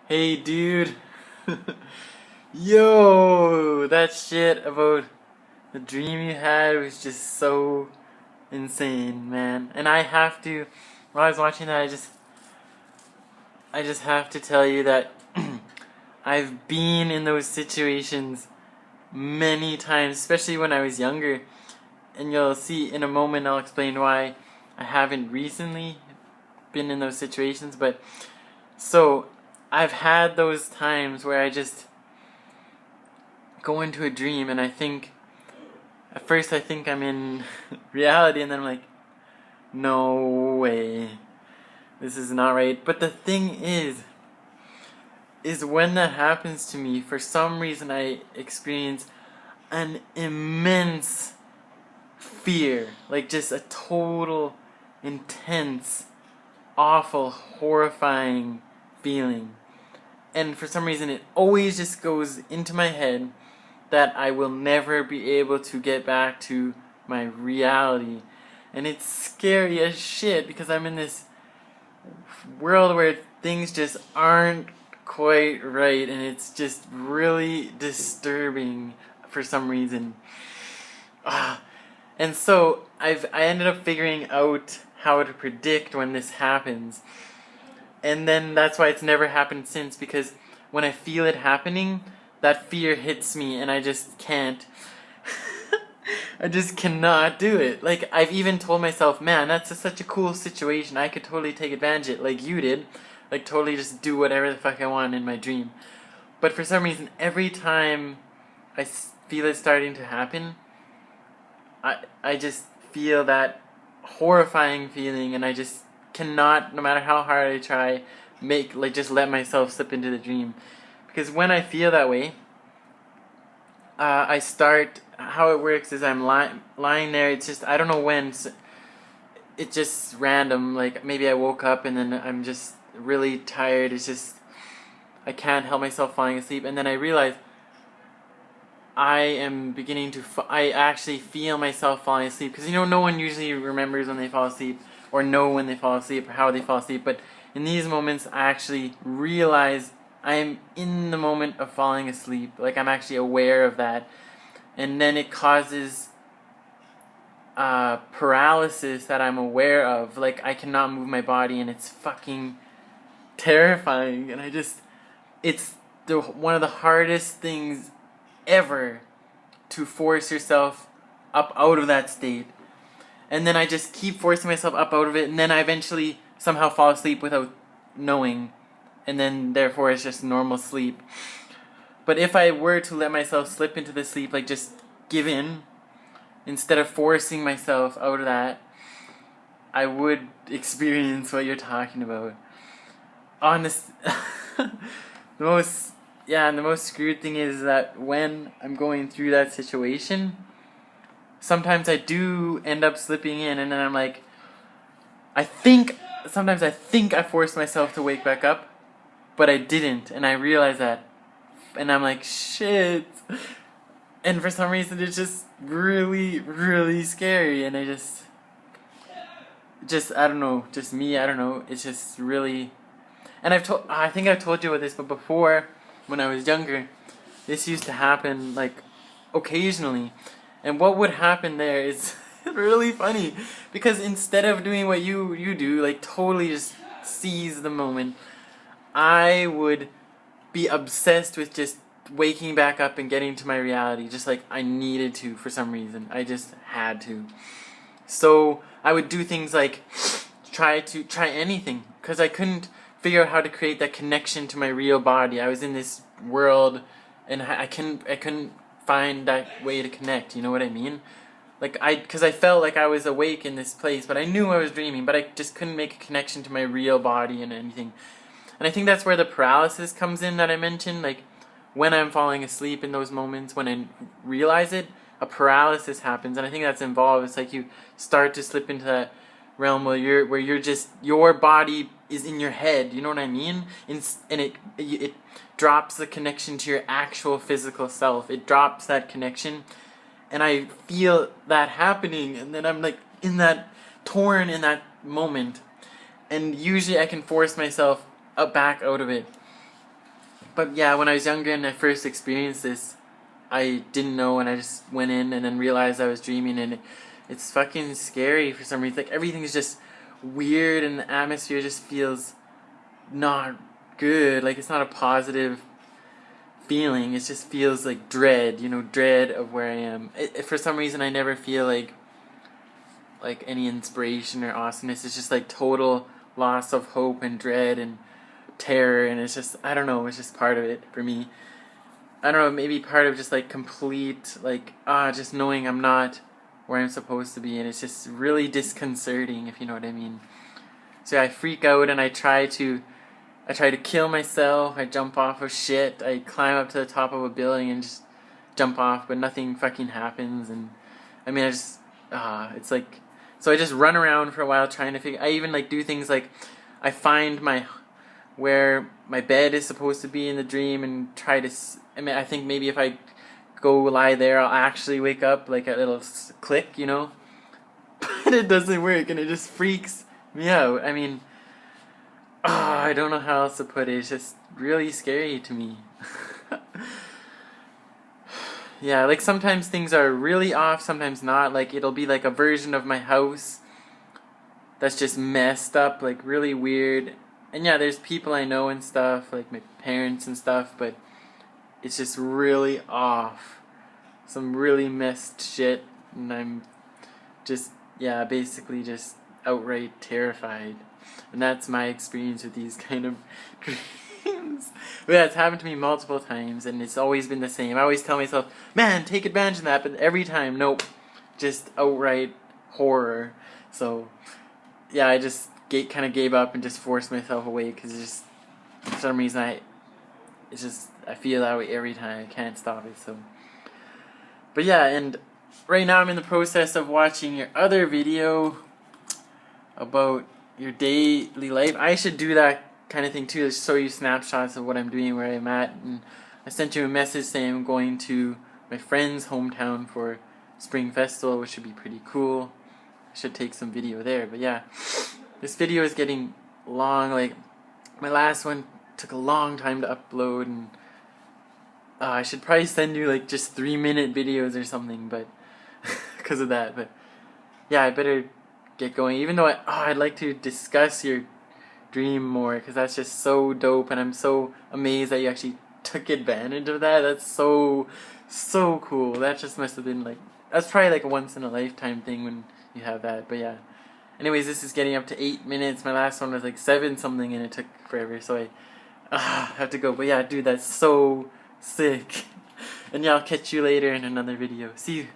Hey, dude. Yo, that shit about the dream you had was just so insane, man. And I have to, while I was watching that, I just have to tell you that I've been in those situations many times, especially when I was younger. And you'll see in a moment, I'll explain why I haven't recently been in those situations. But so I've had those times where I just go into a dream and at first I think I'm in reality, and then I'm like, no way, this is not right. But the thing is when that happens to me, for some reason I experience an immense fear, like just a total, intense, awful, horrifying feeling. And for some reason it always just goes into my head that I will never be able to get back to my reality. And it's scary as shit because I'm in this world where things just aren't quite right, and it's just really disturbing for some reason. And so I ended up figuring out how to predict when this happens. And then that's why it's never happened since, because when I feel it happening, that fear hits me and I just can't. I just cannot do it. Like, I've even told myself, man, such a cool situation. I could totally take advantage of it like you did. Like, totally just do whatever the fuck I want in my dream. But for some reason, every time I feel it starting to happen, I just feel that horrifying feeling, and I just cannot, no matter how hard I try, just let myself slip into the dream. Because when I feel that way, how it works is I'm lying there, it's just, I don't know when, it's just random, like maybe I woke up and then I'm just really tired, it's just, I can't help myself falling asleep, and then I realize I am beginning to, I actually feel myself falling asleep, because no one usually remembers when they fall asleep, or know when they fall asleep, or how they fall asleep, but in these moments I actually realize I'm in the moment of falling asleep, like I'm actually aware of that, and then it causes paralysis that I'm aware of, like I cannot move my body, and it's fucking terrifying, and it's one of the hardest things ever to force yourself up out of that state. And then I just keep forcing myself up out of it, and then I eventually somehow fall asleep without knowing, and then therefore it's just normal sleep. But if I were to let myself slip into the sleep, like just give in, instead of forcing myself out of that, I would experience what you're talking about. Honest, the most screwed thing is that when I'm going through that situation, sometimes I do end up slipping in, and then I'm like, sometimes I think I forced myself to wake back up, but I didn't, and I realize that, and I'm like, shit. And for some reason it's just really, really scary, and I don't know, just me, I don't know, it's just really, and I think I've told you about this, but before, when I was younger, this used to happen, like, occasionally, and what would happen there is really funny, because instead of doing what you do, like totally just seize the moment, I would be obsessed with just waking back up and getting to my reality, just like I needed to for some reason. I just had to. So I would do things like try anything, because I couldn't figure out how to create that connection to my real body. I was in this world, and I couldn't find that way to connect. You know what I mean? Like because I felt like I was awake in this place, but I knew I was dreaming, but I just couldn't make a connection to my real body and anything. And I think that's where the paralysis comes in that I mentioned. Like when I'm falling asleep in those moments, when I realize it, a paralysis happens, and I think that's involved. It's like you start to slip into that realm where you're just, your body is in your head. You know what I mean? And it drops the connection to your actual physical self. It drops that connection, and I feel that happening, and then I'm like torn in that moment, and usually I can force myself back out of it. But yeah, when I was younger and I first experienced this, I didn't know, and I just went in and then realized I was dreaming, and it's fucking scary for some reason. Like, everything's just weird, and the atmosphere just feels not good. Like, it's not a positive feeling. It just feels like dread, dread of where I am. For some reason, I never feel like any inspiration or awesomeness. It's just like total loss of hope and dread and terror, and it's just, I don't know, it's just part of it for me. I don't know, maybe part of just like complete, like, just knowing I'm not where I'm supposed to be, and it's just really disconcerting, if you know what I mean. So I freak out and I try to kill myself. I jump off of shit. I climb up to the top of a building and just jump off, but nothing fucking happens. And I mean, it's like, so I just run around for a while trying to figure. I even like do things like I find where my bed is supposed to be in the dream and try to. I mean, I think maybe if I go lie there, I'll actually wake up, like a little click, But it doesn't work, and it just freaks me out. I mean, I don't know how else to put it. It's just really scary to me. Yeah, like sometimes things are really off, sometimes not. Like, it'll be like a version of my house that's just messed up, like really weird. And yeah, there's people I know and stuff, like my parents and stuff, but it's just really off. Some really messed shit, and I'm just, yeah, basically just outright terrified. And that's my experience with these kind of dreams. But yeah, it's happened to me multiple times, and it's always been the same. I always tell myself, man, take advantage of that, but every time, nope. Just outright horror. So, yeah, I just kind of gave up and just forced myself away, because just, for some reason, I feel that way every time. I can't stop it, so. But yeah, and right now I'm in the process of watching your other video about your daily life. I should do that kind of thing too, to show you snapshots of what I'm doing, where I'm at. And I sent you a message saying I'm going to my friend's hometown for Spring Festival, which should be pretty cool. I should take some video there. But yeah, this video is getting long. Like, my last one took a long time to upload, and I should probably send you like just 3-minute videos or something, but because of that. But yeah, I better get going. Even though I'd like to discuss your dream more, because that's just so dope, and I'm so amazed that you actually took advantage of that. That's so cool. That just must have been like, that's probably like a once in a lifetime thing when you have that. But yeah, anyways, this is getting up to 8 minutes. My last one was like 7 something, and it took forever, so I have to go. But yeah, dude, that's so sick. And yeah, I'll catch you later in another video. See you.